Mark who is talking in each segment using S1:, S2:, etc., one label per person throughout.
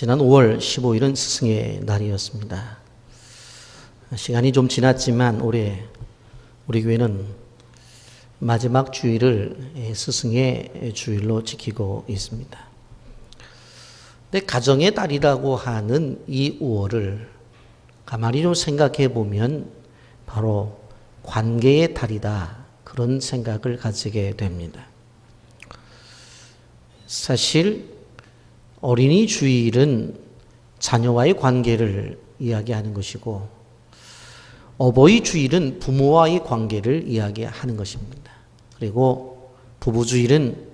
S1: 지난 5월 15일은 스승의 날이었습니다. 시간이 좀 지났지만 올해 우리 교회는 마지막 주일을 스승의 주일로 지키고 있습니다. 근데 가정의 달이라고 하는 이 5월을 가만히 좀 생각해 보면 바로 관계의 달이다, 그런 생각을 가지게 됩니다. 사실 어린이 주일은 자녀와의 관계를 이야기하는 것이고, 어버이 주일은 부모와의 관계를 이야기하는 것입니다. 그리고 부부 주일은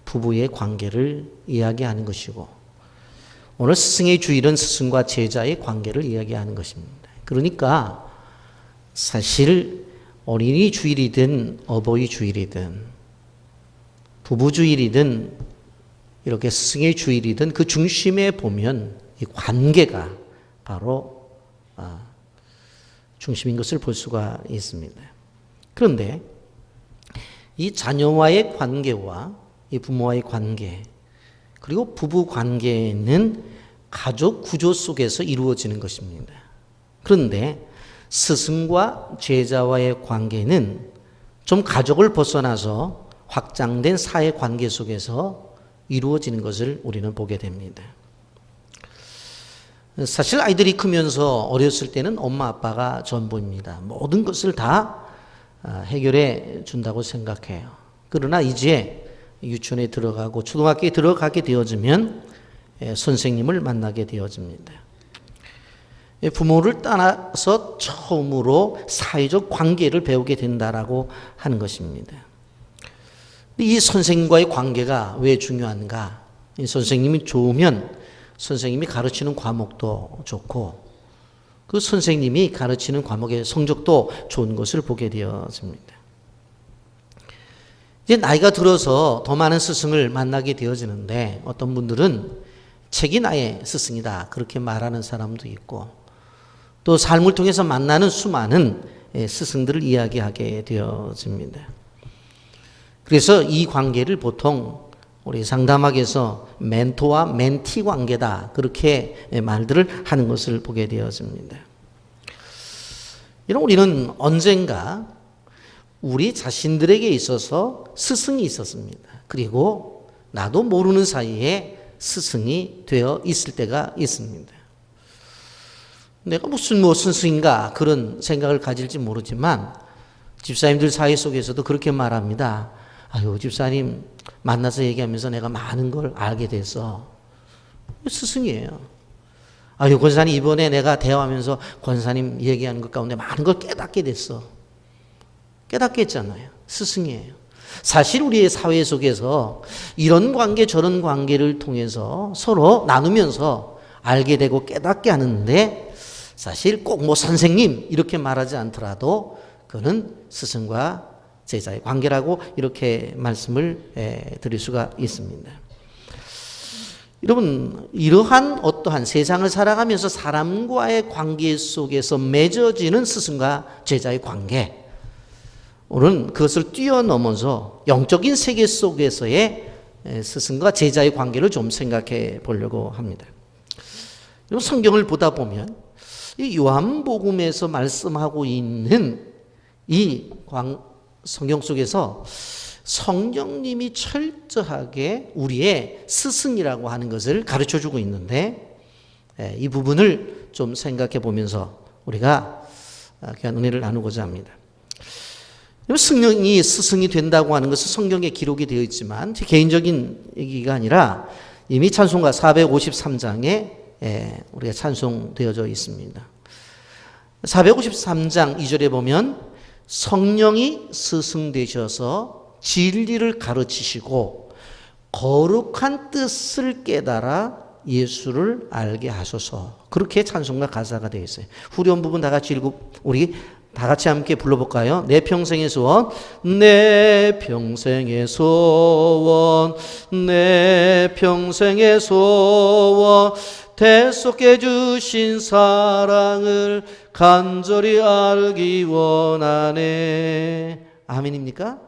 S1: 부부의 관계를 이야기하는 것이고, 오늘 스승의 주일은 스승과 제자의 관계를 이야기하는 것입니다. 그러니까 사실 어린이 주일이든 어버이 주일이든 부부 주일이든 이렇게 스승의 주일이든 그 중심에 보면 이 관계가 바로 중심인 것을 볼 수가 있습니다. 그런데 이 자녀와의 관계와 이 부모와의 관계, 그리고 부부 관계는 가족 구조 속에서 이루어지는 것입니다. 그런데 스승과 제자와의 관계는 좀 가족을 벗어나서 확장된 사회 관계 속에서 이루어지는 것을 우리는 보게 됩니다. 사실 아이들이 크면서 어렸을 때는 엄마 아빠가 전부입니다. 모든 것을 다 해결해 준다고 생각해요. 그러나 이제 유치원에 들어가고 초등학교에 들어가게 되어지면 선생님을 만나게 되어집니다. 부모를 떠나서 처음으로 사회적 관계를 배우게 된다라고 하는 것입니다. 이 선생님과의 관계가 왜 중요한가? 이 선생님이 좋으면 선생님이 가르치는 과목도 좋고, 그 선생님이 가르치는 과목의 성적도 좋은 것을 보게 되어집니다. 이제 나이가 들어서 더 많은 스승을 만나게 되어지는데, 어떤 분들은 책이 나의 스승이다, 그렇게 말하는 사람도 있고, 또 삶을 통해서 만나는 수많은 스승들을 이야기하게 되어집니다. 그래서 이 관계를 보통 우리 상담학에서 멘토와 멘티 관계다, 그렇게 말들을 하는 것을 보게 되어집니다. 이런 우리는 언젠가 우리 자신들에게 있어서 스승이 있었습니다. 그리고 나도 모르는 사이에 스승이 되어 있을 때가 있습니다. 내가 무슨 스승인가 그런 생각을 가질지 모르지만 집사님들 사이 속에서도 그렇게 말합니다. 아유, 집사님 만나서 얘기하면서 내가 많은 걸 알게 됐어. 스승이에요. 아유, 권사님 이번에 내가 대화하면서 권사님 얘기하는 것 가운데 많은 걸 깨닫게 됐어. 깨닫게 했잖아요. 스승이에요. 사실 우리의 사회 속에서 이런 관계 저런 관계를 통해서 서로 나누면서 알게 되고 깨닫게 하는데, 사실 꼭 선생님 이렇게 말하지 않더라도 그는 스승과 제자의 관계라고 이렇게 말씀을 드릴 수가 있습니다. 여러분, 이러한 어떠한 세상을 살아가면서 사람과의 관계 속에서 맺어지는 스승과 제자의 관계, 오늘은 그것을 뛰어넘어서 영적인 세계 속에서의 스승과 제자의 관계를 좀 생각해 보려고 합니다. 성경을 보다 보면 이 요한복음에서 말씀하고 있는 이 성경 속에서 성령님이 철저하게 우리의 스승이라고 하는 것을 가르쳐주고 있는데, 이 부분을 좀 생각해 보면서 우리가 귀한 은혜를 나누고자 합니다. 성령이 스승이 된다고 하는 것은 성경에 기록이 되어 있지만 제 개인적인 얘기가 아니라 이미 찬송가 453장에 우리가 찬송되어져 있습니다. 453장 2절에 보면 성령이 스승 되셔서 진리를 가르치시고 거룩한 뜻을 깨달아 예수를 알게 하소서, 그렇게 찬송가 가사가 되어 있어요. 후렴 부분 다 같이 우리 다 같이 함께 불러볼까요? 내 평생의 소원, 내 평생의 소원, 내 평생의 소원, 대속해 주신 사랑을 간절히 알기 원하네. 아멘입니까?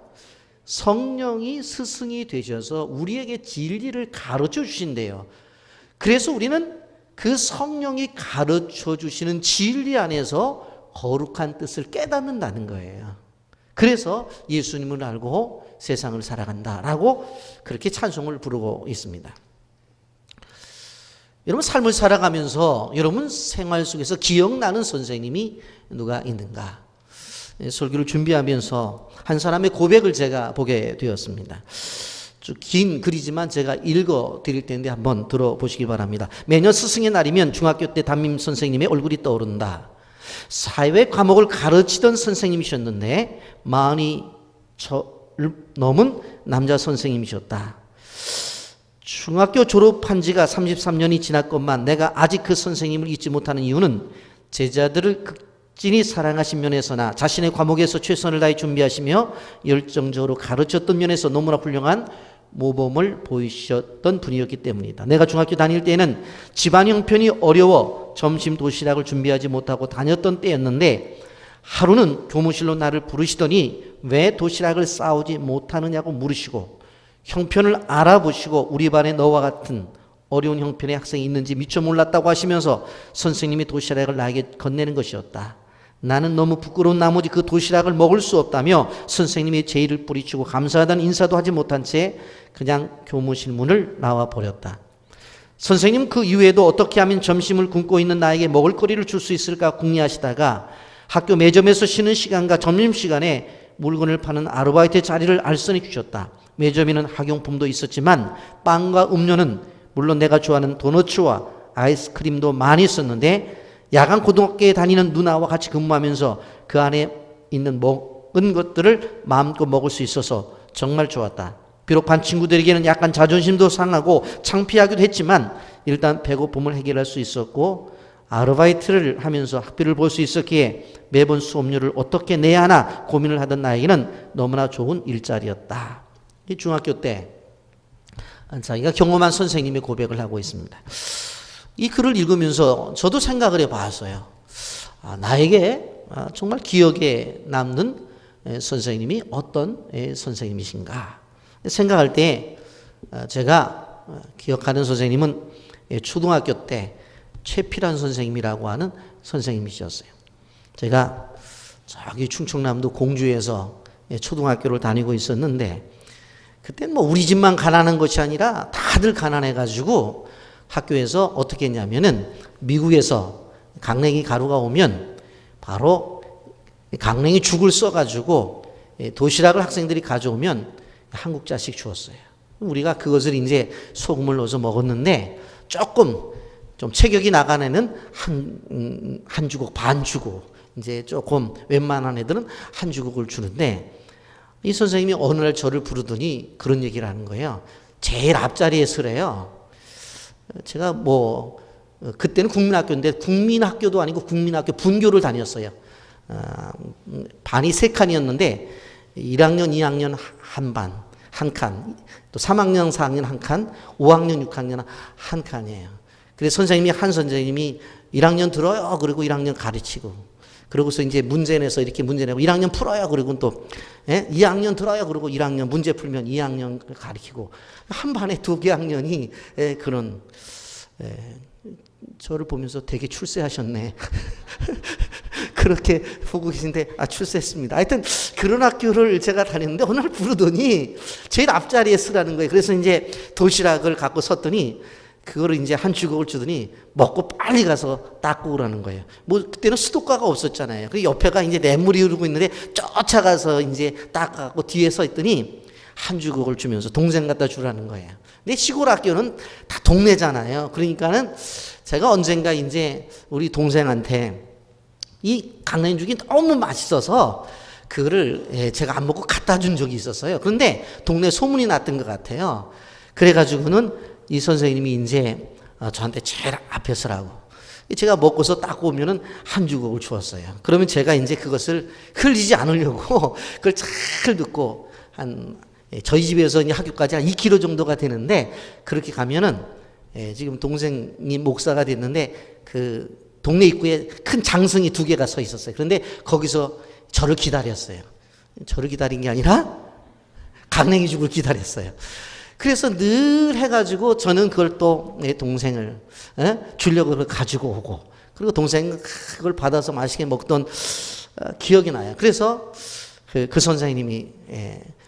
S1: 성령이 스승이 되셔서 우리에게 진리를 가르쳐 주신대요. 그래서 우리는 그 성령이 가르쳐 주시는 진리 안에서 거룩한 뜻을 깨닫는다는 거예요. 그래서 예수님을 알고 세상을 살아간다라고 그렇게 찬송을 부르고 있습니다. 여러분 삶을 살아가면서 여러분 생활 속에서 기억나는 선생님이 누가 있는가? 설교를 준비하면서 한 사람의 고백을 제가 보게 되었습니다. 긴 글이지만 제가 읽어 드릴 텐데 한번 들어보시기 바랍니다. 매년 스승의 날이면 중학교 때 담임 선생님의 얼굴이 떠오른다. 사회 과목을 가르치던 선생님이셨는데 40이 넘은 남자 선생님이셨다. 중학교 졸업한 지가 33년이 지났건만 내가 아직 그 선생님을 잊지 못하는 이유는 제자들을 극진히 사랑하신 면에서나 자신의 과목에서 최선을 다해 준비하시며 열정적으로 가르쳤던 면에서 너무나 훌륭한 모범을 보이셨던 분이었기 때문이다. 내가 중학교 다닐 때에는 집안 형편이 어려워 점심 도시락을 준비하지 못하고 다녔던 때였는데 하루는 교무실로 나를 부르시더니 왜 도시락을 싸오지 못하느냐고 물으시고 형편을 알아보시고 우리 반에 너와 같은 어려운 형편의 학생이 있는지 미처 몰랐다고 하시면서 선생님이 도시락을 나에게 건네는 것이었다. 나는 너무 부끄러운 나머지 그 도시락을 먹을 수 없다며 선생님이 제의를 뿌리치고 감사하다는 인사도 하지 못한 채 그냥 교무실 문을 나와 버렸다. 선생님 그 이후에도 어떻게 하면 점심을 굶고 있는 나에게 먹을거리를 줄 수 있을까 궁리하시다가 학교 매점에서 쉬는 시간과 점심시간에 물건을 파는 아르바이트 자리를 알선해 주셨다. 매점에는 학용품도 있었지만 빵과 음료는 물론 내가 좋아하는 도너츠와 아이스크림도 많이 있었는데 야간 고등학교에 다니는 누나와 같이 근무하면서 그 안에 있는 먹은 것들을 마음껏 먹을 수 있어서 정말 좋았다. 비록 반 친구들에게는 약간 자존심도 상하고 창피하기도 했지만 일단 배고픔을 해결할 수 있었고 아르바이트를 하면서 학비를 볼 수 있었기에 매번 수업료를 어떻게 내야 하나 고민을 하던 나에게는 너무나 좋은 일자리였다. 이 중학교 때 자기가 경험한 선생님의 고백을 하고 있습니다. 이 글을 읽으면서 저도 생각을 해봤어요. 나에게 정말 기억에 남는 선생님이 어떤 선생님이신가 생각할 때 제가 기억하는 선생님은 초등학교 때 최필환 선생님이라고 하는 선생님이셨어요. 제가 저기 충청남도 공주에서 초등학교를 다니고 있었는데 그때는 뭐 우리 집만 가난한 것이 아니라 다들 가난해가지고 학교에서 어떻게 했냐면은 미국에서 강냉이 가루가 오면 바로 강냉이 죽을 써가지고 도시락을 학생들이 가져오면 한국자씩 주었어요. 우리가 그것을 이제 소금을 넣어서 먹었는데 조금 좀 체격이 나간 애는 한 주걱 반 주고 이제 조금 웬만한 애들은 한 주걱을 주는데 이 선생님이 어느 날 저를 부르더니 그런 얘기를 하는 거예요. 제일 앞자리에 서래요. 제가 뭐 그때는 국민학교인데 국민학교도 아니고 국민학교 분교를 다녔어요. 반이 3칸이었는데 1학년, 2학년 한 반, 한 칸, 또 3학년, 4학년 한 칸, 5학년, 6학년 한 칸이에요. 그래서 선생님이 한 선생님이 1학년 들어요. 그리고 1학년 가르치고 그러고서 이제 문제 내서 이렇게 문제 내고 1학년 풀어요. 그리고 또 2학년 들어요. 그리고 1학년 문제 풀면 2학년 가르치고 한 반에 2개 학년이 그런 저를 보면서 되게 출세하셨네. 그렇게 보고 계신데 출세했습니다. 하여튼 그런 학교를 제가 다녔는데 어느 날 부르더니 제일 앞자리에 쓰라는 거예요. 그래서 이제 도시락을 갖고 섰더니 그거를 이제 한 주걱을 주더니 먹고 빨리 가서 닦고 오라는 거예요. 뭐 그때는 수도가가 없었잖아요. 그 옆에가 이제 냇물이 흐르고 있는데 쫓아가서 이제 닦아갖고 뒤에 서 있더니 한 주걱을 주면서 동생 갖다 주라는 거예요. 근데 시골 학교는 다 동네잖아요. 그러니까는 제가 언젠가 이제 우리 동생한테 이 강냉이죽이 너무 맛있어서 그거를 제가 안 먹고 갖다 준 적이 있었어요. 그런데 동네 소문이 났던 것 같아요. 그래가지고는 이 선생님이 이제 저한테 제일 앞에 서라고. 제가 먹고서 딱 오면은 한 주걱을 주었어요. 그러면 제가 이제 그것을 흘리지 않으려고 그걸 잘 듣고 저희 집에서 이제 학교까지 한 2km 정도가 되는데 그렇게 가면은 지금 동생이 목사가 됐는데 그 동네 입구에 큰 장승이 2개가 서 있었어요. 그런데 거기서 저를 기다렸어요. 저를 기다린 게 아니라 강냉이죽을 기다렸어요. 그래서 늘 해가지고 저는 그걸 또 내 동생을 주려고 가지고 오고, 그리고 동생은 그걸 받아서 맛있게 먹던 기억이 나요. 그래서 그 선생님이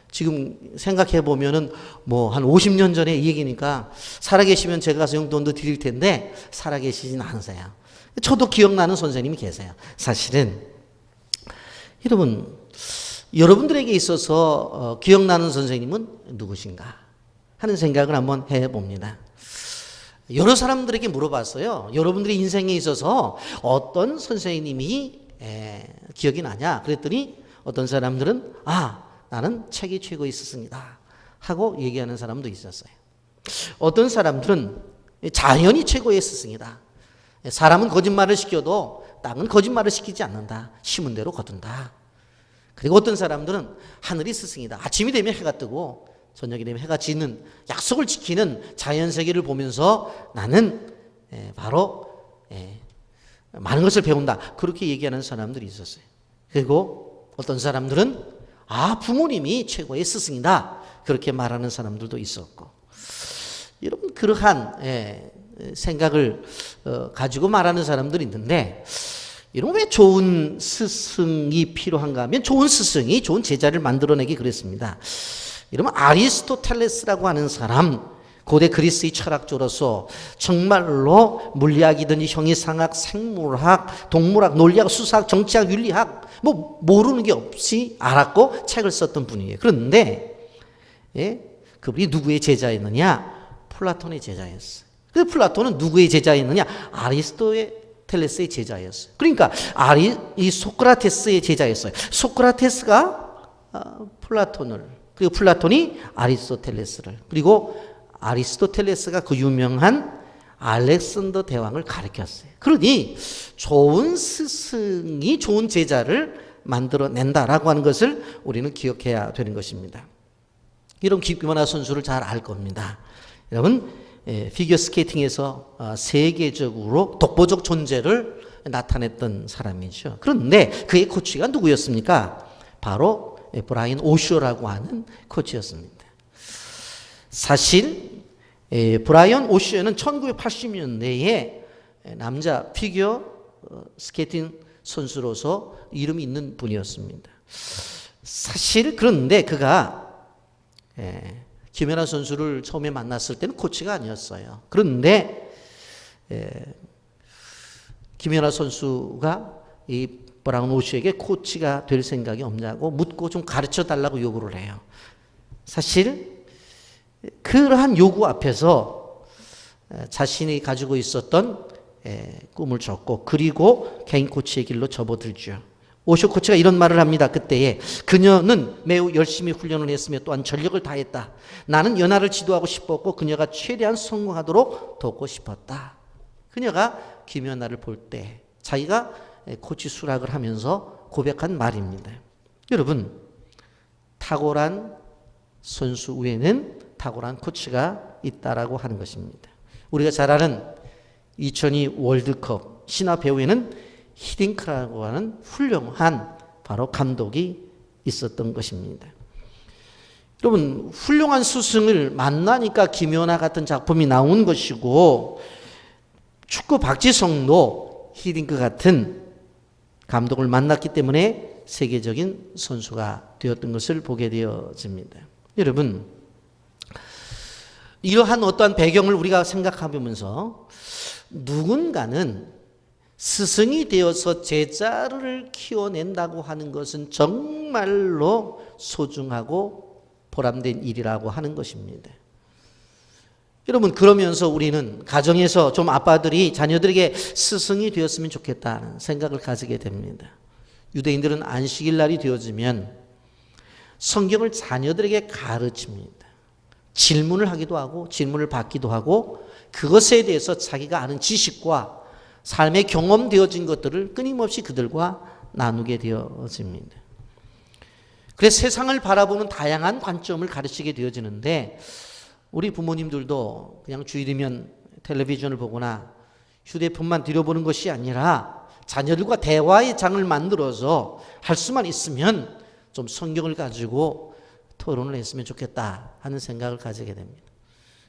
S1: 지금 생각해 보면은 뭐 한 50년 전에 이 얘기니까 살아계시면 제가 가서 용돈도 드릴 텐데 살아계시진 않으세요. 저도 기억나는 선생님이 계세요. 사실은 여러분들에게 있어서 기억나는 선생님은 누구신가 하는 생각을 한번 해봅니다. 여러 사람들에게 물어봤어요. 여러분들의 인생에 있어서 어떤 선생님이 기억이 나냐 그랬더니 어떤 사람들은 나는 책이 최고의 스승이다 하고 얘기하는 사람도 있었어요. 어떤 사람들은 자연이 최고의 스승이다. 사람은 거짓말을 시켜도 땅은 거짓말을 시키지 않는다. 심은 대로 거둔다. 그리고 어떤 사람들은 하늘이 스승이다. 아침이 되면 해가 뜨고 저녁이 되면 해가 지는 약속을 지키는 자연세계를 보면서 나는 바로 많은 것을 배운다. 그렇게 얘기하는 사람들이 있었어요. 그리고 어떤 사람들은 부모님이 최고의 스승이다. 그렇게 말하는 사람들도 있었고, 여러분 그러한 생각을 가지고 말하는 사람들이 있는데, 여러분 왜 좋은 스승이 필요한가 하면 좋은 스승이 좋은 제자를 만들어내기 그랬습니다. 여러분 아리스토텔레스라고 하는 사람, 고대 그리스의 철학자로서 정말로 물리학이든지 형이상학, 생물학, 동물학, 논리학, 수사학, 정치학, 윤리학 뭐 모르는 게 없이 알았고 책을 썼던 분이에요. 그런데 그분이 누구의 제자였느냐? 플라톤의 제자였어요. 그 플라톤은 누구의 제자였느냐? 아리스토텔레스의 제자였어요. 그러니까 이 소크라테스의 제자였어요. 소크라테스가 플라톤을, 그리고 플라톤이 아리스토텔레스를, 그리고 아리스토텔레스가 그 유명한 알렉산더 대왕을 가르쳤어요. 그러니 좋은 스승이 좋은 제자를 만들어낸다라고 하는 것을 우리는 기억해야 되는 것입니다. 이런 김연아 선수를 잘 알 겁니다. 여러분 피겨 스케이팅에서 세계적으로 독보적 존재를 나타냈던 사람이죠. 그런데 그의 코치가 누구였습니까? 바로 브라이언 오쇼라고 하는 코치였습니다. 사실 브라이언 오쇼는 1980년대에 남자 피겨 스케이팅 선수로서 이름이 있는 분이었습니다. 사실 그런데 그가 김연아 선수를 처음에 만났을 때는 코치가 아니었어요. 그런데 김연아 선수가 이 브라이언 오쇼에게 코치가 될 생각이 없냐고 묻고 좀 가르쳐 달라고 요구를 해요. 사실 그러한 요구 앞에서 자신이 가지고 있었던 꿈을 줬고, 그리고 개인 코치의 길로 접어들죠. 오쇼 코치가 이런 말을 합니다. 그때에 그녀는 매우 열심히 훈련을 했으며 또한 전력을 다했다. 나는 연하를 지도하고 싶었고 그녀가 최대한 성공하도록 돕고 싶었다. 그녀가 김연아를 볼 때 자기가 코치 수락을 하면서 고백한 말입니다. 여러분, 탁월한 선수 외에는 탁월한 코치가 있다라고 하는 것입니다. 우리가 잘 아는 2002 월드컵 신화 배우에는 히딩크라고 하는 훌륭한 바로 감독이 있었던 것입니다. 여러분, 훌륭한 스승을 만나니까 김연아 같은 작품이 나온 것이고, 축구 박지성도 히딩크 같은 감독을 만났기 때문에 세계적인 선수가 되었던 것을 보게 되어집니다. 여러분, 이러한 어떠한 배경을 우리가 생각해보면서 누군가는 스승이 되어서 제자를 키워낸다고 하는 것은 정말로 소중하고 보람된 일이라고 하는 것입니다. 여러분, 그러면서 우리는 가정에서 좀 아빠들이 자녀들에게 스승이 되었으면 좋겠다는 생각을 가지게 됩니다. 유대인들은 안식일 날이 되어지면 성경을 자녀들에게 가르칩니다. 질문을 하기도 하고 질문을 받기도 하고 그것에 대해서 자기가 아는 지식과 삶에 경험되어진 것들을 끊임없이 그들과 나누게 되어집니다. 그래서 세상을 바라보는 다양한 관점을 가르치게 되어지는데, 우리 부모님들도 그냥 주일이면 텔레비전을 보거나 휴대폰만 들여보는 것이 아니라 자녀들과 대화의 장을 만들어서 할 수만 있으면 좀 성경을 가지고 토론을 했으면 좋겠다 하는 생각을 가지게 됩니다.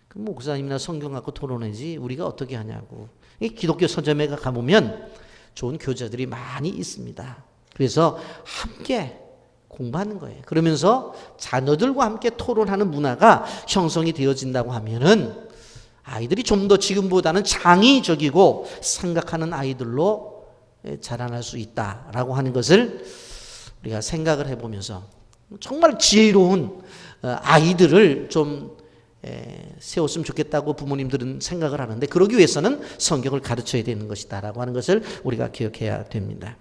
S1: 그 목사님이나 성경 갖고 토론하지 우리가 어떻게 하냐고. 이 기독교 서점에 가보면 좋은 교재들이 많이 있습니다. 그래서 함께 공부하는 거예요. 그러면서 자녀들과 함께 토론하는 문화가 형성이 되어진다고 하면은 아이들이 좀 더 지금보다는 창의적이고 생각하는 아이들로 자라날 수 있다라고 하는 것을 우리가 생각을 해보면서 정말 지혜로운 아이들을 좀 세웠으면 좋겠다고 부모님들은 생각을 하는데, 그러기 위해서는 성경을 가르쳐야 되는 것이다라고 하는 것을 우리가 기억해야 됩니다.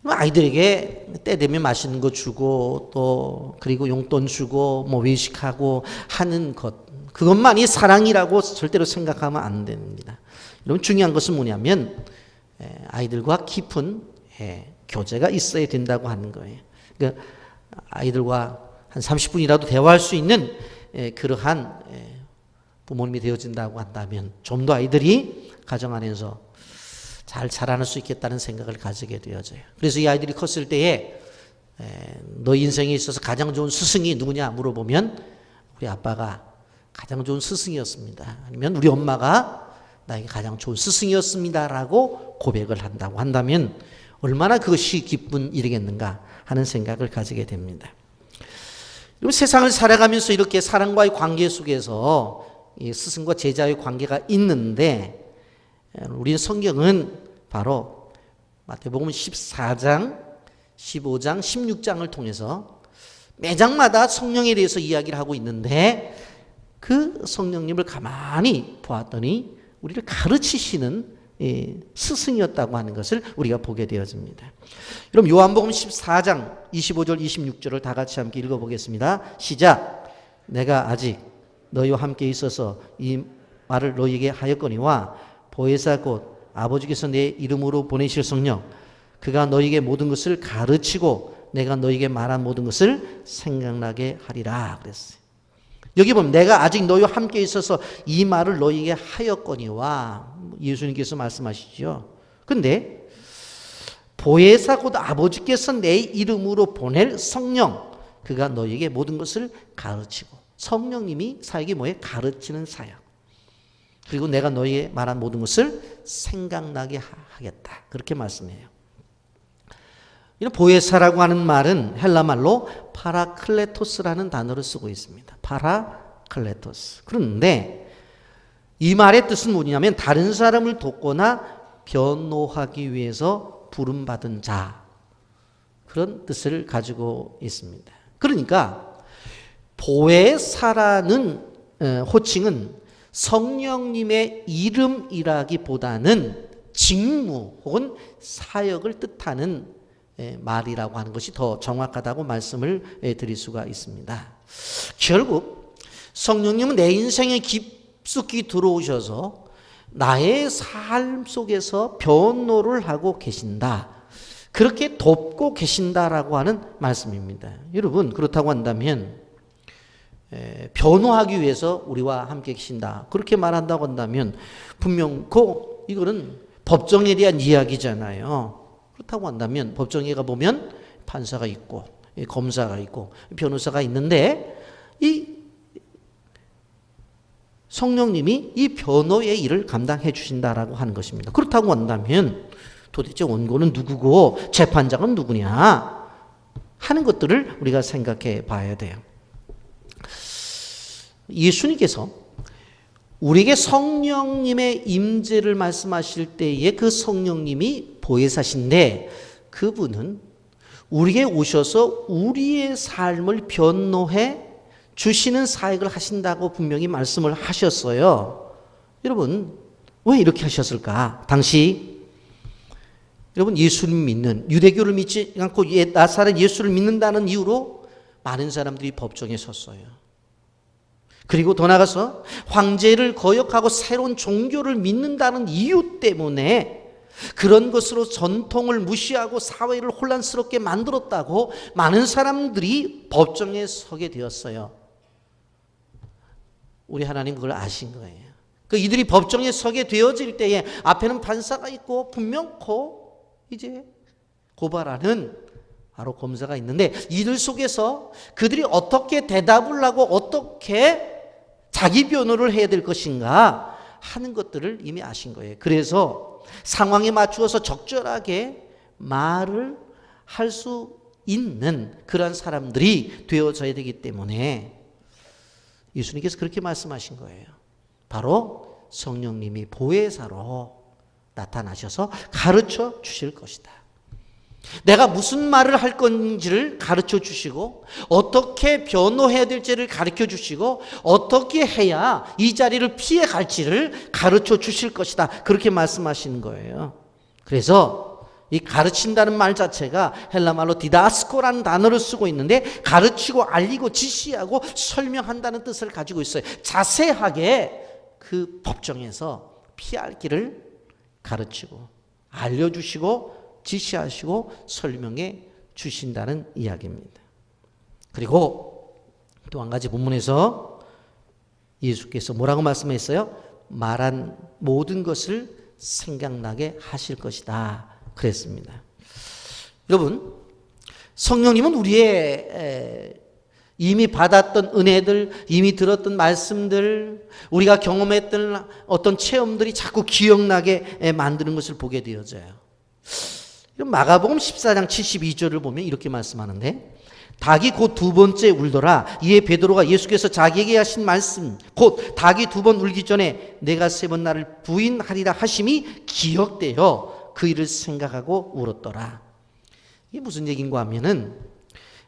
S1: 아이들에게 때 되면 맛있는 거 주고 또 그리고 용돈 주고 뭐 외식하고 하는 것, 그것만이 사랑이라고 절대로 생각하면 안 됩니다. 여러분, 중요한 것은 뭐냐면 아이들과 깊은 교제가 있어야 된다고 하는 거예요. 그러니까 아이들과 한 30분이라도 대화할 수 있는 그러한 부모님이 되어진다고 한다면 좀 더 아이들이 가정 안에서 잘 자라날 수 있겠다는 생각을 가지게 되어져요. 그래서 이 아이들이 컸을 때에 너 인생에 있어서 가장 좋은 스승이 누구냐 물어보면 우리 아빠가 가장 좋은 스승이었습니다. 아니면 우리 엄마가 나에게 가장 좋은 스승이었습니다라고 고백을 한다고 한다면 얼마나 그것이 기쁜 일이겠는가 하는 생각을 가지게 됩니다. 그리고 세상을 살아가면서 이렇게 사랑과의 관계 속에서 이 스승과 제자의 관계가 있는데, 우리 성경은 바로 마태복음 14장, 15장, 16장을 통해서 매장마다 성령에 대해서 이야기를 하고 있는데, 그 성령님을 가만히 보았더니 우리를 가르치시는 스승이었다고 하는 것을 우리가 보게 되어집니다. 그럼 요한복음 14장 25절 26절을 다 같이 함께 읽어보겠습니다. 시작. 내가 아직 너희와 함께 있어서 이 말을 너희에게 하였거니와 보혜사 곧 아버지께서 내 이름으로 보내실 성령, 그가 너희에게 모든 것을 가르치고 내가 너희에게 말한 모든 것을 생각나게 하리라 그랬어요. 여기 보면 내가 아직 너희와 함께 있어서 이 말을 너희에게 하였거니와, 예수님께서 말씀하시죠. 근데 보혜사 곧 아버지께서 내 이름으로 보낼 성령, 그가 너희에게 모든 것을 가르치고, 성령님이 사역이 뭐예요? 가르치는 사역. 그리고 내가 너희에게 말한 모든 것을 생각나게 하겠다. 그렇게 말씀해요. 이런 보혜사라고 하는 말은 헬라 말로 파라클레토스라는 단어를 쓰고 있습니다. 파라클레토스. 그런데 이 말의 뜻은 뭐냐면 다른 사람을 돕거나 변호하기 위해서 부름받은 자, 그런 뜻을 가지고 있습니다. 그러니까 보혜사라는 호칭은 성령님의 이름이라기보다는 직무 혹은 사역을 뜻하는 말이라고 하는 것이 더 정확하다고 말씀을 드릴 수가 있습니다. 결국 성령님은 내 인생에 깊숙이 들어오셔서 나의 삶 속에서 변호를 하고 계신다, 그렇게 돕고 계신다라고 하는 말씀입니다. 여러분, 그렇다고 한다면 변호하기 위해서 우리와 함께 계신다, 그렇게 말한다고 한다면 분명 이거는 법정에 대한 이야기잖아요. 그렇다고 한다면 법정에 가보면 판사가 있고 검사가 있고 변호사가 있는데 이 성령님이 이 변호의 일을 감당해 주신다라고 하는 것입니다. 그렇다고 한다면 도대체 원고는 누구고 재판장은 누구냐 하는 것들을 우리가 생각해 봐야 돼요. 예수님께서 우리에게 성령님의 임재를 말씀하실 때에 그 성령님이 보혜사신데, 그분은 우리에게 오셔서 우리의 삶을 변호해 주시는 사역을 하신다고 분명히 말씀을 하셨어요. 여러분, 왜 이렇게 하셨을까? 당시 여러분, 예수님 믿는, 유대교를 믿지 않고 나사렛 예수를 믿는다는 이유로 많은 사람들이 법정에 섰어요. 그리고 더 나아가서 황제를 거역하고 새로운 종교를 믿는다는 이유 때문에 그런 것으로 전통을 무시하고 사회를 혼란스럽게 만들었다고 많은 사람들이 법정에 서게 되었어요. 우리 하나님 그걸 아신 거예요. 이들이 법정에 서게 되어질 때에 앞에는 판사가 있고 분명코 이제 고발하는 바로 검사가 있는데 이들 속에서 그들이 어떻게 대답을 하고 어떻게 자기 변호를 해야 될 것인가 하는 것들을 이미 아신 거예요. 그래서 상황에 맞추어서 적절하게 말을 할 수 있는 그러한 사람들이 되어져야 되기 때문에 예수님께서 그렇게 말씀하신 거예요. 바로 성령님이 보혜사로 나타나셔서 가르쳐 주실 것이다. 내가 무슨 말을 할 건지를 가르쳐 주시고 어떻게 변호해야 될지를 가르쳐 주시고 어떻게 해야 이 자리를 피해 갈지를 가르쳐 주실 것이다. 그렇게 말씀하시는 거예요. 그래서 이 가르친다는 말 자체가 헬라말로 디다스코라는 단어를 쓰고 있는데 가르치고 알리고 지시하고 설명한다는 뜻을 가지고 있어요. 자세하게 그 법정에서 피할 길을 가르치고 알려주시고 지시하시고 설명해 주신다는 이야기입니다. 그리고 또 한 가지 본문에서 예수께서 뭐라고 말씀했어요? 말한 모든 것을 생각나게 하실 것이다 그랬습니다. 여러분, 성령님은 우리의 이미 받았던 은혜들, 이미 들었던 말씀들, 우리가 경험했던 어떤 체험들이 자꾸 기억나게 만드는 것을 보게 되어져요. 마가복음 14장 72절을 보면 이렇게 말씀하는데 닭이 곧 두 번째 울더라. 이에 베드로가 예수께서 자기에게 하신 말씀 곧 닭이 두 번 울기 전에 내가 세 번 나를 부인하리라 하심이 기억되어 그 일을 생각하고 울었더라. 이게 무슨 얘기인가 하면은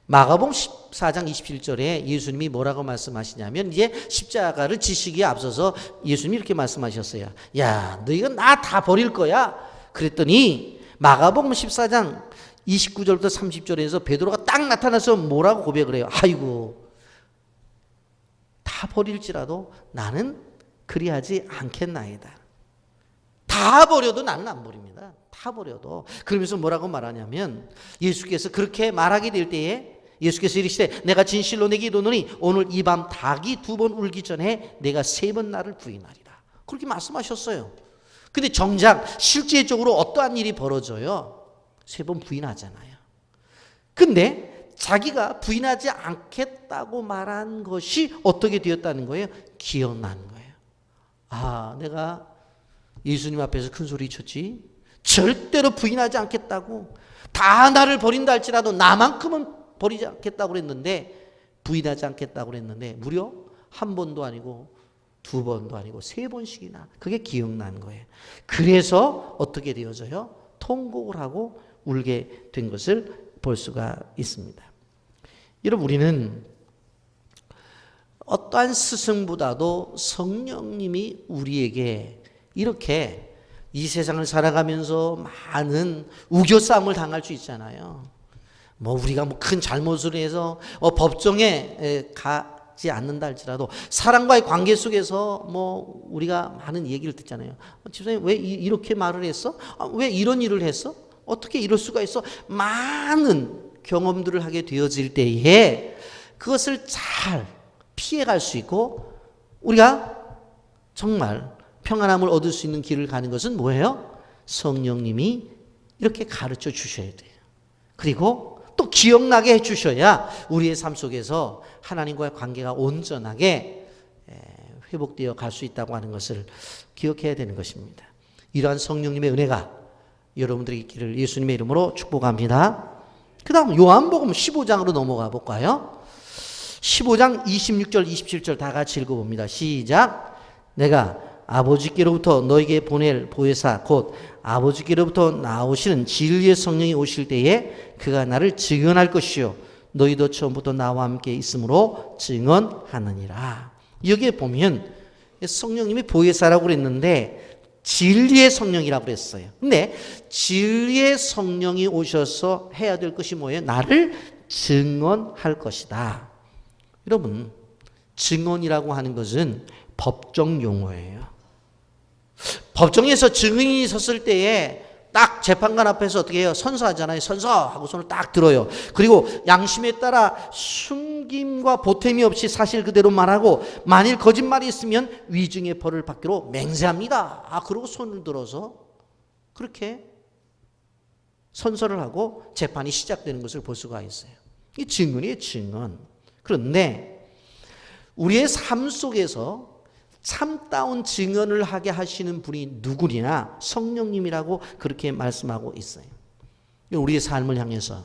S1: 마가복음 14장 27절에 예수님이 뭐라고 말씀하시냐면 이제 십자가를 지시기에 앞서서 예수님이 이렇게 말씀하셨어요. 야, 너 이거 나 다 버릴 거야. 그랬더니 마가복음 14장 29절부터 30절에서 베드로가 딱 나타나서 뭐라고 고백을 해요. 아이고, 다 버릴지라도 나는 그리하지 않겠나이다. 다 버려도 나는 안 버립니다. 다 버려도. 그러면서 뭐라고 말하냐면 예수께서 그렇게 말하게 될 때에 예수께서 이르시되 내가 진실로 내게 이르노니 오늘 이 밤 닭이 두 번 울기 전에 내가 세 번 나를 부인하리라. 그렇게 말씀하셨어요. 근데 정작 실제적으로 어떠한 일이 벌어져요? 세 번 부인하잖아요. 근데 자기가 부인하지 않겠다고 말한 것이 어떻게 되었다는 거예요? 기억나는 거예요. 아, 내가 예수님 앞에서 큰 소리 쳤지? 절대로 부인하지 않겠다고. 다 나를 버린다 할지라도 나만큼은 버리지 않겠다고 그랬는데 부인하지 않겠다고 그랬는데 무려 한 번도 아니고 두 번도 아니고 세 번씩이나 그게 기억나는 거예요. 그래서 어떻게 되어져요? 통곡을 하고 울게 된 것을 볼 수가 있습니다. 여러분, 우리는 어떠한 스승보다도 성령님이 우리에게 이렇게 이 세상을 살아가면서 많은 우겨싸움을 당할 수 있잖아요. 뭐 우리가 뭐 큰 잘못을 해서 법정에 가지 않는다 할지라도 사람과의 관계 속에서 뭐 우리가 많은 얘기를 듣잖아요. 집사님 왜 이렇게 말을 했어? 왜 이런 일을 했어? 어떻게 이럴 수가 있어? 많은 경험들을 하게 되어질 때에 그것을 잘 피해갈 수 있고 우리가 정말 평안함을 얻을 수 있는 길을 가는 것은 뭐예요? 성령님이 이렇게 가르쳐 주셔야 돼요. 그리고 또 기억나게 해주셔야 우리의 삶 속에서 하나님과의 관계가 온전하게 회복되어 갈 수 있다고 하는 것을 기억해야 되는 것입니다. 이러한 성령님의 은혜가 여러분들에게 있기를 예수님의 이름으로 축복합니다. 그 다음 요한복음 15장으로 넘어가 볼까요? 15장 26절 27절 다 같이 읽어봅니다. 시작. 내가 아버지께로부터 너에게 보낼 보혜사 곧 아버지께로부터 나오시는 진리의 성령이 오실 때에 그가 나를 증언할 것이요 너희도 처음부터 나와 함께 있으므로 증언하느니라. 여기에 보면 성령님이 보혜사라고 그랬는데 진리의 성령이라고 그랬어요. 근데 진리의 성령이 오셔서 해야 될 것이 뭐예요? 나를 증언할 것이다. 여러분, 증언이라고 하는 것은 법정 용어예요. 법정에서 증인이 섰을 때에 딱 재판관 앞에서 어떻게 해요? 선서하잖아요. 선서하고 손을 딱 들어요. 그리고 양심에 따라 숨김과 보탬이 없이 사실 그대로 말하고 만일 거짓말이 있으면 위증의 벌을 받기로 맹세합니다. 그러고 손을 들어서 그렇게 선서를 하고 재판이 시작되는 것을 볼 수가 있어요. 이 증언이에요, 증언. 그런데 우리의 삶 속에서 참다운 증언을 하게 하시는 분이 누구냐? 성령님이라고 그렇게 말씀하고 있어요. 우리의 삶을 향해서,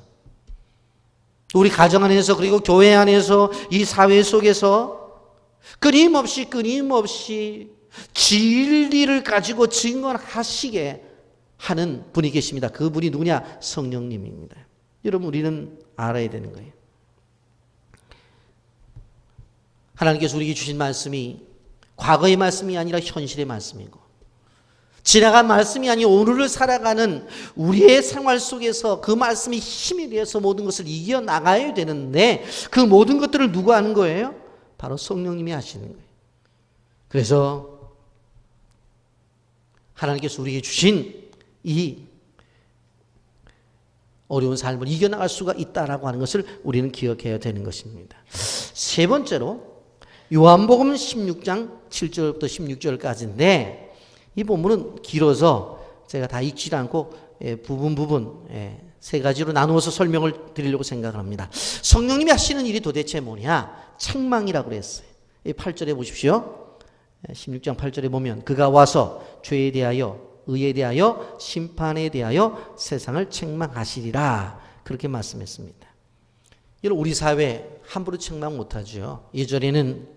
S1: 우리 가정 안에서, 그리고 교회 안에서, 이 사회 속에서 끊임없이 진리를 가지고 증언하시게 하는 분이 계십니다. 그분이 누구냐? 성령님입니다. 여러분, 우리는 알아야 되는 거예요. 하나님께서 우리에게 주신 말씀이 과거의 말씀이 아니라 현실의 말씀이고, 지나간 말씀이 아니라 오늘을 살아가는 우리의 생활 속에서 그 말씀이 힘이 되어서 모든 것을 이겨나가야 되는데, 그 모든 것들을 누가 하는 거예요? 바로 성령님이 하시는 거예요. 그래서 하나님께서 우리에게 주신 이 어려운 삶을 이겨나갈 수가 있다라고 하는 것을 우리는 기억해야 되는 것입니다. 세 번째로 요한복음 16장 7절부터 16절까지인데, 이 본문은 길어서 제가 다 읽지 않고 부분 세 가지로 나누어서 설명을 드리려고 생각을 합니다. 성령님이 하시는 일이 도대체 뭐냐? 책망이라고 그랬어요. 8절에 보십시오. 16장 8절에 보면 그가 와서 죄에 대하여, 의에 대하여, 심판에 대하여 세상을 책망하시리라, 그렇게 말씀했습니다. 여러분, 우리 사회 함부로 책망 못하죠. 예전에는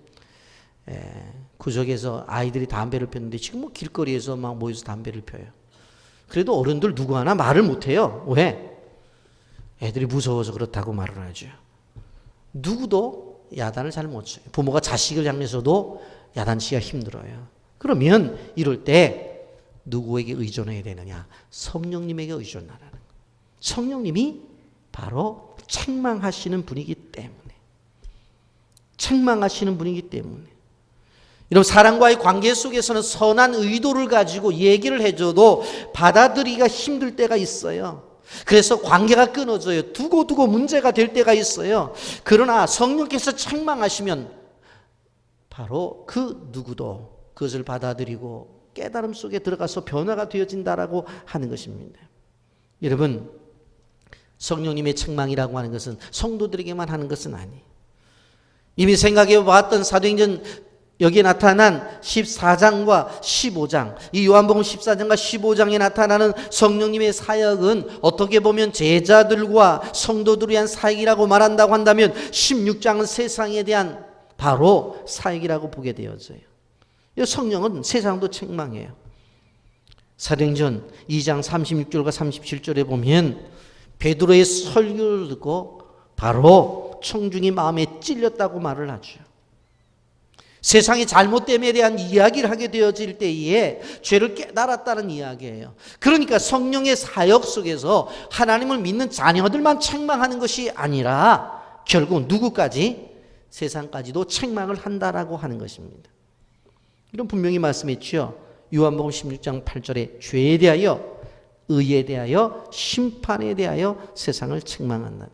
S1: 구석에서 아이들이 담배를 폈는데 지금 뭐 길거리에서 막 모여서 담배를 펴요. 그래도 어른들 누구 하나 말을 못해요. 왜? 애들이 무서워서 그렇다고 말을 하죠. 누구도 야단을 잘 못 쳐요. 부모가 자식을 향해서도 야단치기가 힘들어요. 그러면 이럴 때 누구에게 의존해야 되느냐? 성령님에게 의존하라는 거예요. 성령님이 바로 책망하시는 분이기 때문에. 여러분, 사람과의 관계 속에서는 선한 의도를 가지고 얘기를 해줘도 받아들이기가 힘들 때가 있어요. 그래서 관계가 끊어져요. 두고 문제가 될 때가 있어요. 그러나 성령께서 책망하시면 바로 그 누구도 그것을 받아들이고 깨달음 속에 들어가서 변화가 되어진다라고 하는 것입니다. 여러분, 성령님의 책망이라고 하는 것은 성도들에게만 하는 것은 아니에요. 이미 생각해 봤던 사도행전 여기에 나타난 14장과 15장, 이 요한복음 14장과 15장에 나타나는 성령님의 사역은 어떻게 보면 제자들과 성도들을 위한 사역이라고 말한다고 한다면 16장은 세상에 대한 바로 사역이라고 보게 되어져요. 성령은 세상도 책망해요. 사도행전 2장 36절과 37절에 보면 베드로의 설교를 듣고 바로 청중이 마음에 찔렸다고 말을 하죠. 세상의 잘못됨에 대한 이야기를 하게 되어질 때에 죄를 깨달았다는 이야기예요. 그러니까 성령의 사역 속에서 하나님을 믿는 자녀들만 책망하는 것이 아니라 결국 누구까지? 세상까지도 책망을 한다라고 하는 것입니다. 이런 분명히 말씀했죠. 요한복음 16장 8절에 죄에 대하여, 의에 대하여, 심판에 대하여 세상을 책망한다.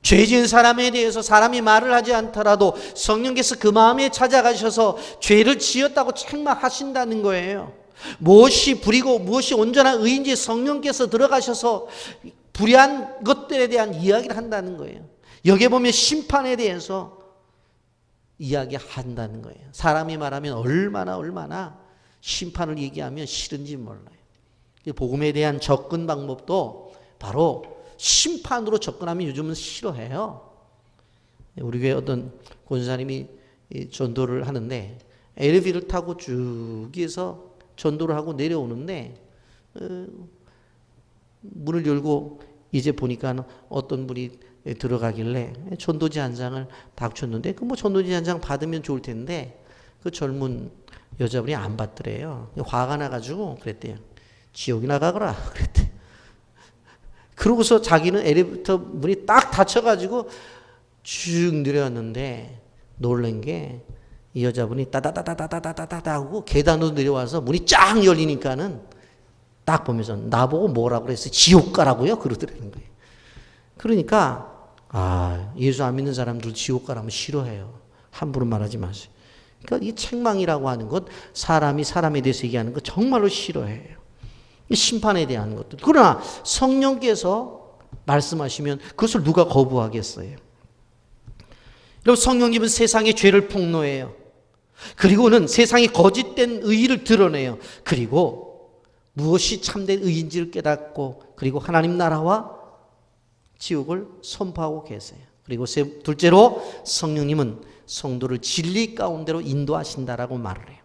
S1: 죄 지은 사람에 대해서 사람이 말을 하지 않더라도 성령께서 그 마음에 찾아가셔서 죄를 지었다고 책망하신다는 거예요. 무엇이 불이고 무엇이 온전한 의인지 성령께서 들어가셔서 불의한 것들에 대한 이야기를 한다는 거예요. 여기에 보면 심판에 대해서 이야기한다는 거예요. 사람이 말하면 얼마나 심판을 얘기하면 싫은지 몰라요. 복음에 대한 접근 방법도 바로 심판으로 접근하면 요즘은 싫어해요. 우리 교회 어떤 권사님이 전도를 하는데 엘리베이터를 타고 쭉 해서 전도를 하고 내려오는데 문을 열고 이제 보니까 어떤 분이 들어가길래 전도지 한 장을 받쳤는데 그 뭐 전도지 한 장 받으면 좋을 텐데 그 젊은 여자분이 안 받더래요. 화가 나가지고 그랬대요. 지옥이나 가거라 그랬대. 그러고서 자기는 엘리베이터 문이 딱 닫혀가지고 쭉 내려왔는데 놀란 게 이 여자분이 따다다다다다다다다 하고 계단으로 내려와서 문이 쫙 열리니까는 딱 보면서 나보고 뭐라고 그랬어요? 지옥 가라고요? 그러더라는 거예요. 그러니까 예수 안 믿는 사람들 지옥 가라면 싫어해요. 함부로 말하지 마세요. 그러니까 이 책망이라고 하는 것, 사람이 사람에 대해서 얘기하는 거 정말로 싫어해요. 이 심판에 대한 것들. 그러나 성령께서 말씀하시면 그것을 누가 거부하겠어요? 여러분, 성령님은 세상의 죄를 폭로해요. 그리고는 세상의 거짓된 의의를 드러내요. 그리고 무엇이 참된 의인지를 깨닫고, 그리고 하나님 나라와 지옥을 선포하고 계세요. 그리고 둘째로 성령님은 성도를 진리 가운데로 인도하신다라고 말을 해요.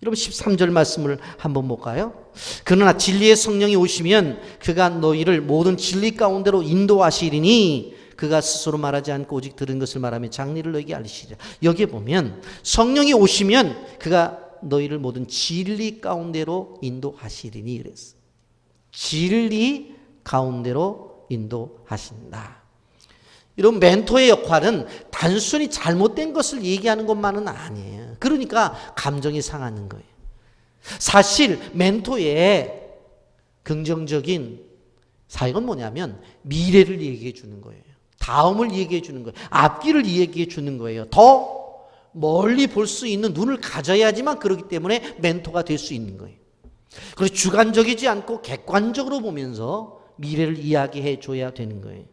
S1: 여러분, 13절 말씀을 한번 볼까요? 그러나 진리의 성령이 오시면 그가 너희를 모든 진리 가운데로 인도하시리니 그가 스스로 말하지 않고 오직 들은 것을 말하며 장리를 너희에게 알리시리라. 여기에 보면 성령이 오시면 그가 너희를 모든 진리 가운데로 인도하시리니 그랬어. 진리 가운데로 인도하신다. 이런 멘토의 역할은 단순히 잘못된 것을 얘기하는 것만은 아니에요. 그러니까 감정이 상하는 거예요. 사실 멘토의 긍정적인 사역은 뭐냐면 미래를 얘기해 주는 거예요. 다음을 얘기해 주는 거예요. 앞길을 얘기해 주는 거예요. 더 멀리 볼 수 있는 눈을 가져야지만 그렇기 때문에 멘토가 될 수 있는 거예요. 그래서 주관적이지 않고 객관적으로 보면서 미래를 이야기해 줘야 되는 거예요.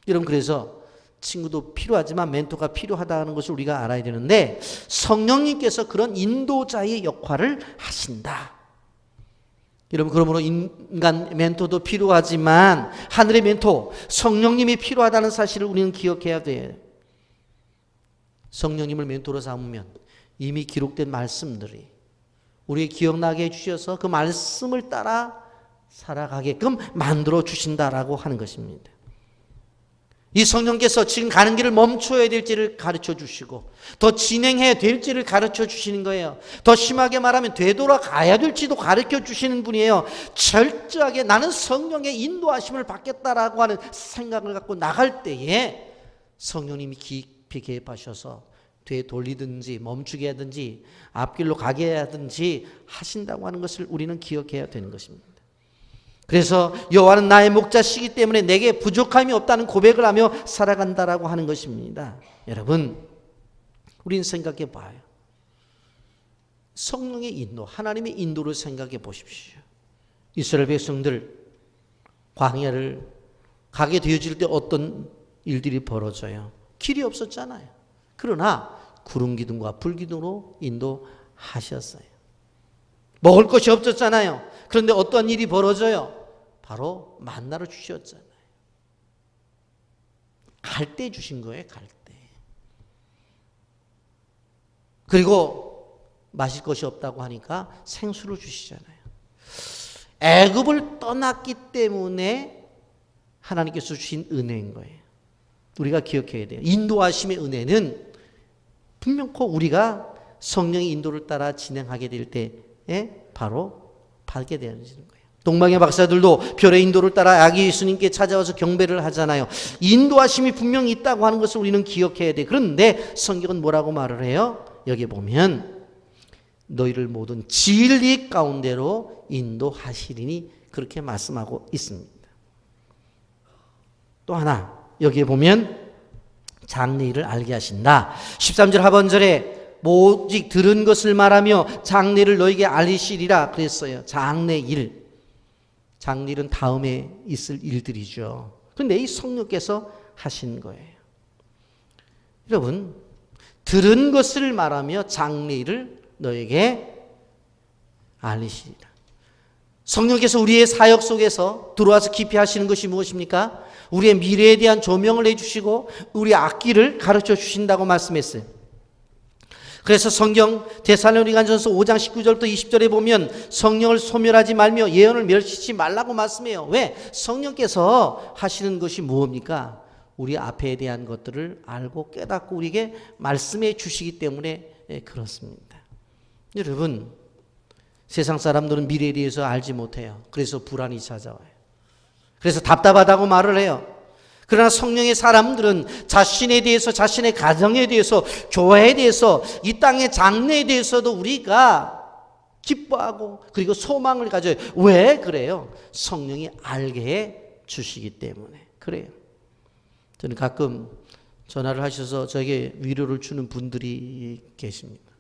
S1: 여러분, 그래서 친구도 필요하지만 멘토가 필요하다는 것을 우리가 알아야 되는데, 성령님께서 그런 인도자의 역할을 하신다. 여러분, 그러므로 인간 멘토도 필요하지만 하늘의 멘토 성령님이 필요하다는 사실을 우리는 기억해야 돼요. 성령님을 멘토로 삼으면 이미 기록된 말씀들이 우리의 기억나게 해주셔서 그 말씀을 따라 살아가게끔 만들어 주신다라고 하는 것입니다. 이 성령께서 지금 가는 길을 멈춰야 될지를 가르쳐 주시고 더 진행해야 될지를 가르쳐 주시는 거예요. 더 심하게 말하면 되돌아가야 될지도 가르쳐 주시는 분이에요. 철저하게 나는 성령의 인도하심을 받겠다라고 하는 생각을 갖고 나갈 때에 성령님이 깊이 개입하셔서 되돌리든지 멈추게 하든지 앞길로 가게 하든지 하신다고 하는 것을 우리는 기억해야 되는 것입니다. 그래서 여호와는 나의 목자시기 때문에 내게 부족함이 없다는 고백을 하며 살아간다라고 하는 것입니다. 여러분, 우리는 생각해 봐요. 성령의 인도, 하나님의 인도를 생각해 보십시오. 이스라엘 백성들 광야를 가게 되어질 때 어떤 일들이 벌어져요? 길이 없었잖아요. 그러나 구름 기둥과 불 기둥으로 인도하셨어요. 먹을 것이 없었잖아요. 그런데 어떤 일이 벌어져요? 바로 만나를 주셨잖아요. 갈 때 주신 거예요, 갈 때. 그리고 마실 것이 없다고 하니까 생수를 주시잖아요. 애굽을 떠났기 때문에 하나님께서 주신 은혜인 거예요. 우리가 기억해야 돼요. 인도하심의 은혜는 분명코 우리가 성령의 인도를 따라 진행하게 될 때에 바로 받게 되는 거예요. 동방의 박사들도 별의 인도를 따라 아기 예수님께 찾아와서 경배를 하잖아요. 인도하심이 분명히 있다고 하는 것을 우리는 기억해야 돼. 그런데 성경은 뭐라고 말을 해요? 여기 보면 너희를 모든 진리 가운데로 인도하시리니 그렇게 말씀하고 있습니다. 또 하나 여기에 보면 장래일을 알게 하신다. 13절 하반절에 오직 들은 것을 말하며 장래를 너에게 알리시리라 그랬어요. 장래일. 장래일은 다음에 있을 일들이죠. 그런데 이 성령께서 하신 거예요. 여러분, 들은 것을 말하며 장래일을 너에게 알리시리라. 성령께서 우리의 사역 속에서 들어와서 깊이 하시는 것이 무엇입니까? 우리의 미래에 대한 조명을 해주시고 우리의 앞길을 가르쳐 주신다고 말씀했어요. 그래서 성경 데살로니가전서 5장 19절부터 20절에 보면 성령을 소멸하지 말며 예언을 멸시치 말라고 말씀해요. 왜? 성령께서 하시는 것이 무엇입니까? 우리 앞에 대한 것들을 알고 깨닫고 우리에게 말씀해 주시기 때문에 그렇습니다. 여러분, 세상 사람들은 미래에 대해서 알지 못해요. 그래서 불안이 찾아와요. 그래서 답답하다고 말을 해요. 그러나 성령의 사람들은 자신에 대해서, 자신의 가정에 대해서, 교회에 대해서, 이 땅의 장래에 대해서도 우리가 기뻐하고 그리고 소망을 가져요. 왜 그래요? 성령이 알게 해 주시기 때문에 그래요. 저는 가끔 전화를 하셔서 저에게 위로를 주는 분들이 계십니다.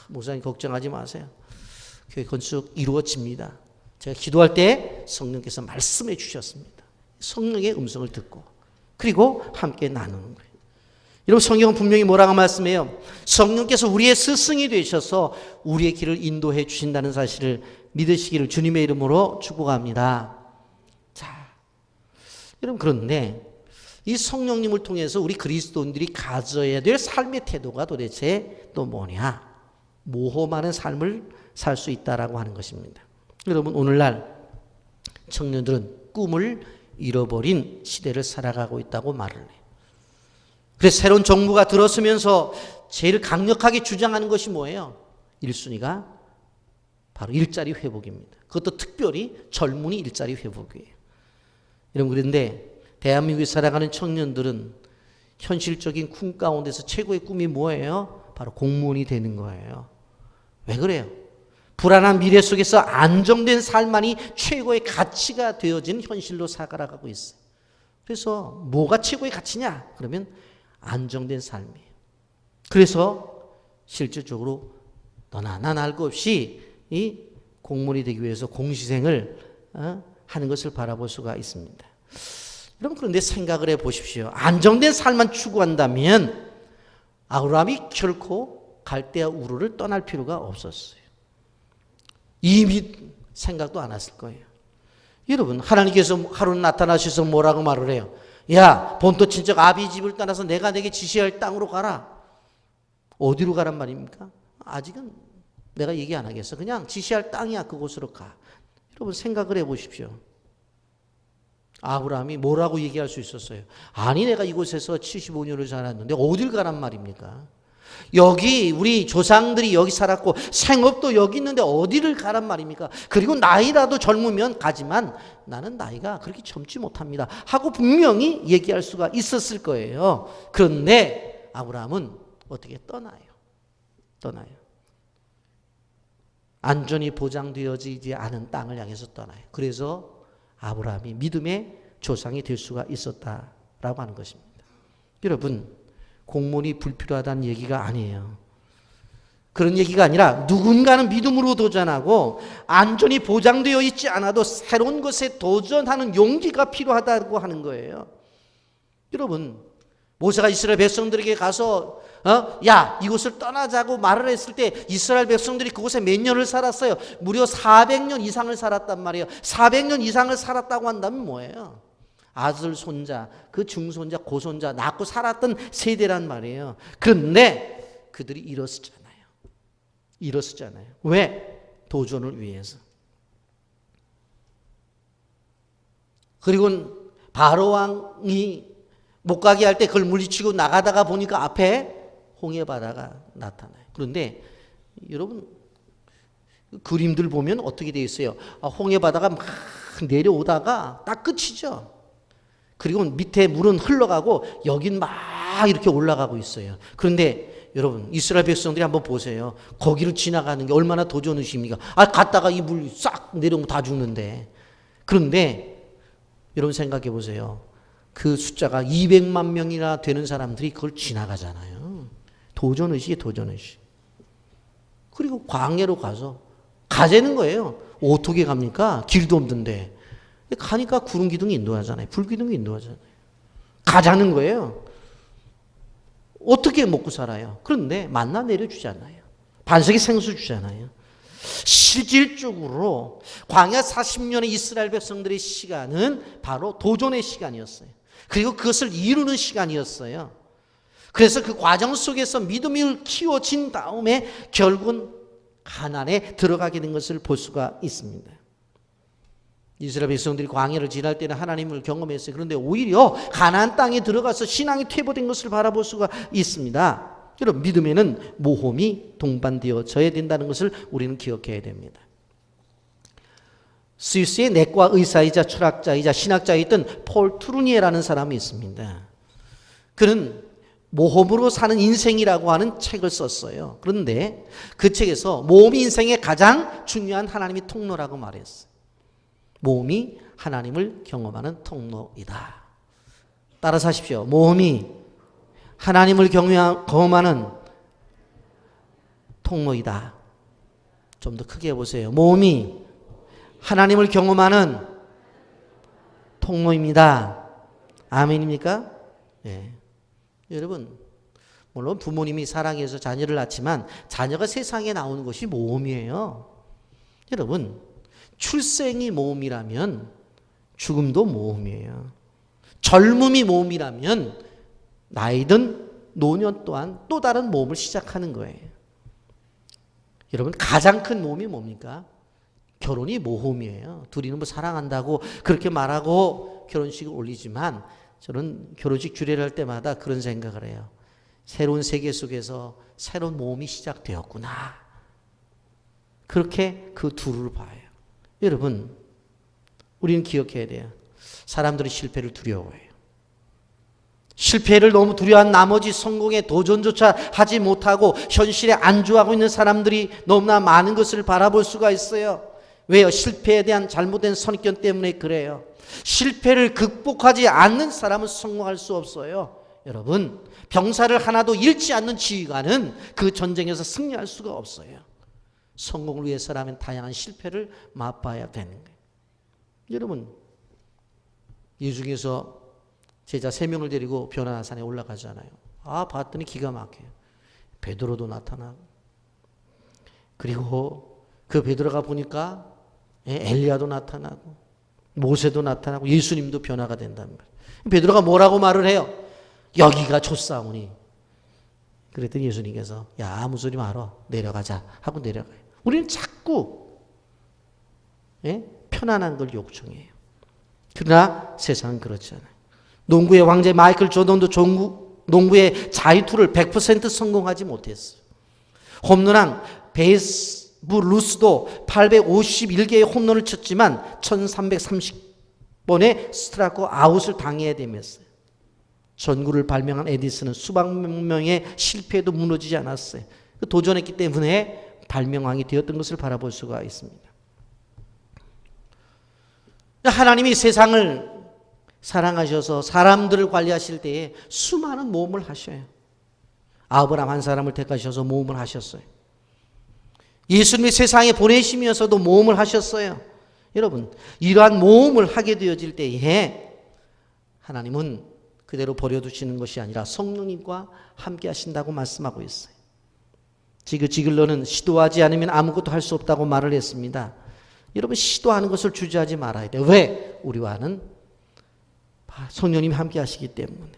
S1: 목사님 걱정하지 마세요. 교회 건축 이루어집니다. 제가 기도할 때 가운데 성령께서 말씀해 주셨습니다. 성령의 음성을 듣고 그리고 함께 나누는 거예요. 여러분 성경은 분명히 뭐라고 말씀해요? 성령께서 우리의 스승이 되셔서 우리의 길을 인도해 주신다는 사실을 믿으시기를 주님의 이름으로 축복합니다. 자, 여러분 그런데 이 성령님을 통해서 우리 그리스도인들이 가져야 될 삶의 태도가 도대체 또 뭐냐? 모험하는 삶을 살 수 있다라고 하는 것입니다. 여러분 오늘날 청년들은 꿈을 잃어버린 시대를 살아가고 있다고 말을 해요. 그래서 새로운 정부가 들어서면서 제일 강력하게 주장하는 것이 뭐예요? 1순위가 바로 일자리 회복입니다. 그것도 특별히 젊은이 일자리 회복이에요. 여러분 그런데 대한민국에 살아가는 청년들은 현실적인 꿈 가운데서 최고의 꿈이 뭐예요? 바로 공무원이 되는 거예요. 왜 그래요? 불안한 미래 속에서 안정된 삶만이 최고의 가치가 되어진 현실로 살아가고 있어요. 그래서 뭐가 최고의 가치냐? 그러면 안정된 삶이에요. 그래서 실질적으로 너나 나나 할 것 없이 이 공무원이 되기 위해서 공시생을 하는 것을 바라볼 수가 있습니다. 여러분 그런데 생각을 해보십시오. 안정된 삶만 추구한다면 아브라함이 결코 갈대아 우르를 떠날 필요가 없었어요. 이미 생각도 안 했을 거예요. 여러분 하나님께서 하루 나타나셔서 뭐라고 말을 해요? 야 본토 친척 아비 집을 떠나서 내가 내게 지시할 땅으로 가라. 어디로 가란 말입니까? 아직은 내가 얘기 안 하겠어. 그냥 지시할 땅이야. 그곳으로 가. 여러분 생각을 해보십시오. 아브라함이 뭐라고 얘기할 수 있었어요? 아니 내가 이곳에서 75년을 살았는데 어딜 가란 말입니까? 여기 우리 조상들이 여기 살았고 생업도 여기 있는데 어디를 가란 말입니까? 그리고 나이라도 젊으면 가지만 나는 나이가 그렇게 젊지 못합니다 하고 분명히 얘기할 수가 있었을 거예요. 그런데 아브라함은 어떻게 떠나요. 안전이 보장되어지지 않은 땅을 향해서 떠나요. 그래서 아브라함이 믿음의 조상이 될 수가 있었다라고 하는 것입니다. 여러분 공무원이 불필요하다는 얘기가 아니에요. 그런 얘기가 아니라 누군가는 믿음으로 도전하고 안전이 보장되어 있지 않아도 새로운 것에 도전하는 용기가 필요하다고 하는 거예요. 여러분 모세가 이스라엘 백성들에게 가서 야 이곳을 떠나자고 말을 했을 때 이스라엘 백성들이 그곳에 몇 년을 살았어요? 무려 400년 이상을 살았단 말이에요. 400년 이상을 살았다고 한다면 뭐예요? 아들, 손자, 그 중손자, 고손자 낳고 살았던 세대란 말이에요. 그런데 그들이 일어섰잖아요. 왜? 도전을 위해서. 그리고 바로 왕이 못 가게 할 때 그걸 물리치고 나가다가 보니까 앞에 홍해 바다가 나타나요. 그런데 여러분 그림들 보면 어떻게 되어 있어요? 홍해 바다가 막 내려오다가 딱 끝이죠. 그리고 밑에 물은 흘러가고 여긴 막 이렇게 올라가고 있어요. 그런데 여러분 이스라엘 백성들이 한번 보세요. 거기를 지나가는 게 얼마나 도전의식입니까? 갔다가 이 물 싹 내려오면 다 죽는데. 그런데 여러분 생각해 보세요. 그 숫자가 200만 명이나 되는 사람들이 그걸 지나가잖아요. 도전의식이에요. 도전의식. 그리고 광야로 가자는 거예요. 어떻게 갑니까? 길도 없는데. 가니까 구름 기둥이 인도하잖아요. 불 기둥이 인도하잖아요. 가자는 거예요. 어떻게 먹고 살아요? 그런데 만나 내려주잖아요. 반석이 생수 주잖아요. 실질적으로 광야 40년의 이스라엘 백성들의 시간은 바로 도전의 시간이었어요. 그리고 그것을 이루는 시간이었어요. 그래서 그 과정 속에서 믿음이 키워진 다음에 결국은 가나안에 들어가게 된 것을 볼 수가 있습니다. 이스라엘 백성들이 광야를 지날 때는 하나님을 경험했어요. 그런데 오히려 가나안 땅에 들어가서 신앙이 퇴보된 것을 바라볼 수가 있습니다. 여러분 믿음에는 모험이 동반되어져야 된다는 것을 우리는 기억해야 됩니다. 스위스의 내과 의사이자 철학자이자 신학자였던 폴 투르니에라는 사람이 있습니다. 그는 모험으로 사는 인생이라고 하는 책을 썼어요. 그런데 그 책에서 모험이 인생의 가장 중요한 하나님의 통로라고 말했어요. 모험이 하나님을 경험하는 통로이다. 따라서 하십시오. 모험이 하나님을 경험하는 통로이다. 좀 더 크게 해보세요. 모험이 하나님을 경험하는 통로입니다. 아멘입니까? 네. 여러분, 물론 부모님이 사랑해서 자녀를 낳지만 자녀가 세상에 나오는 것이 모험이에요. 여러분, 출생이 모험이라면 죽음도 모험이에요. 젊음이 모험이라면 나이든 노년 또한 또 다른 모험을 시작하는 거예요. 여러분, 가장 큰 모험이 뭡니까? 결혼이 모험이에요. 둘이는 뭐 사랑한다고 그렇게 말하고 결혼식을 올리지만 저는 결혼식 주례를 할 때마다 그런 생각을 해요. 새로운 세계 속에서 새로운 모험이 시작되었구나. 그렇게 그 둘을 봐요. 여러분, 우리는 기억해야 돼요. 사람들이 실패를 두려워해요. 실패를 너무 두려워한 나머지 성공에 도전조차 하지 못하고 현실에 안주하고 있는 사람들이 너무나 많은 것을 바라볼 수가 있어요. 왜요? 실패에 대한 잘못된 선입견 때문에 그래요. 실패를 극복하지 않는 사람은 성공할 수 없어요. 여러분, 병사를 하나도 잃지 않는 지휘관은 그 전쟁에서 승리할 수가 없어요. 성공을 위해서라면 다양한 실패를 맛봐야 되는 거예요. 여러분, 이 중에서 제자 3명을 데리고 변화산에 올라가잖아요. 봤더니 기가 막혀요. 베드로도 나타나고, 그리고 그 베드로가 보니까 엘리야도 나타나고 모세도 나타나고 예수님도 변화가 된다는 거예요. 베드로가 뭐라고 말을 해요? 여기가 좋사오니. 그랬더니 예수님께서 야, 아무 소리 말어, 내려가자 하고 내려가요. 우리는 자꾸 편안한 걸 요청해요. 그러나 세상은 그렇지 않아요. 농구의 왕제 마이클 조던도 농구의 자유투를 100% 성공하지 못했어요. 홈런왕 베이브 루스도 851개의 홈런을 쳤지만 1330번의 스트라이크 아웃을 당해야 되면서요. 전구를 발명한 에디슨은 수백 명의 실패에도 무너지지 않았어요. 도전했기 때문에 발명왕이 되었던 것을 바라볼 수가 있습니다. 하나님이 세상을 사랑하셔서 사람들을 관리하실 때에 수많은 모험을 하셔요. 아브라함 한 사람을 택하셔서 모험을 하셨어요. 예수님이 세상에 보내시면서도 모험을 하셨어요. 여러분, 이러한 모험을 하게 되어질 때에 하나님은 그대로 버려두시는 것이 아니라 성령님과 함께 하신다고 말씀하고 있어요. 지글지글러는 시도하지 않으면 아무것도 할 수 없다고 말을 했습니다. 여러분, 시도하는 것을 주저하지 말아야 돼요. 왜? 우리와는 성령님이 함께 하시기 때문에.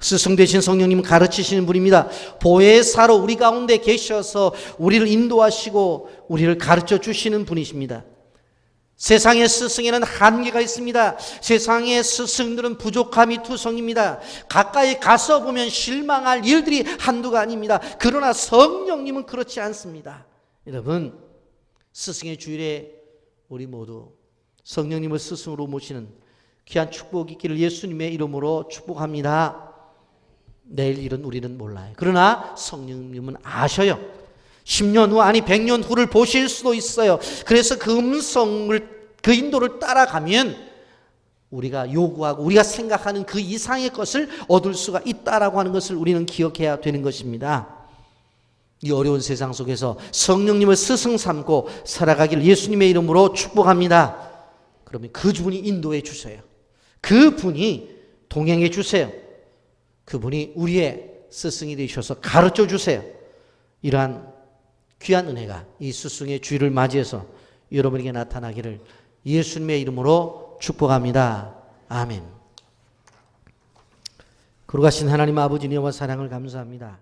S1: 스승 되신 성령님은 가르치시는 분입니다. 보혜사로 우리 가운데 계셔서 우리를 인도하시고 우리를 가르쳐 주시는 분이십니다. 세상의 스승에는 한계가 있습니다. 세상의 스승들은 부족함이 투성입니다. 가까이 가서 보면 실망할 일들이 한두가 아닙니다. 그러나 성령님은 그렇지 않습니다. 여러분, 스승의 주일에 우리 모두 성령님을 스승으로 모시는 귀한 축복이 있기를 예수님의 이름으로 축복합니다. 내일 일은 우리는 몰라요. 그러나 성령님은 아셔요. 10년 후 아니 100년 후를 보실 수도 있어요. 그래서 그 음성을, 그 인도를 따라가면 우리가 요구하고 우리가 생각하는 그 이상의 것을 얻을 수가 있다라고 하는 것을 우리는 기억해야 되는 것입니다. 이 어려운 세상 속에서 성령님을 스승 삼고 살아가길 예수님의 이름으로 축복합니다. 그러면 그분이 인도해 주세요. 그분이 동행해 주세요. 그분이 우리의 스승이 되셔서 가르쳐 주세요. 이러한 귀한 은혜가 이 스승의 주일을 맞이해서 여러분에게 나타나기를 예수님의 이름으로 축복합니다. 아멘. 거룩하신 하나님 아버지, 은혜와 사랑을 감사합니다.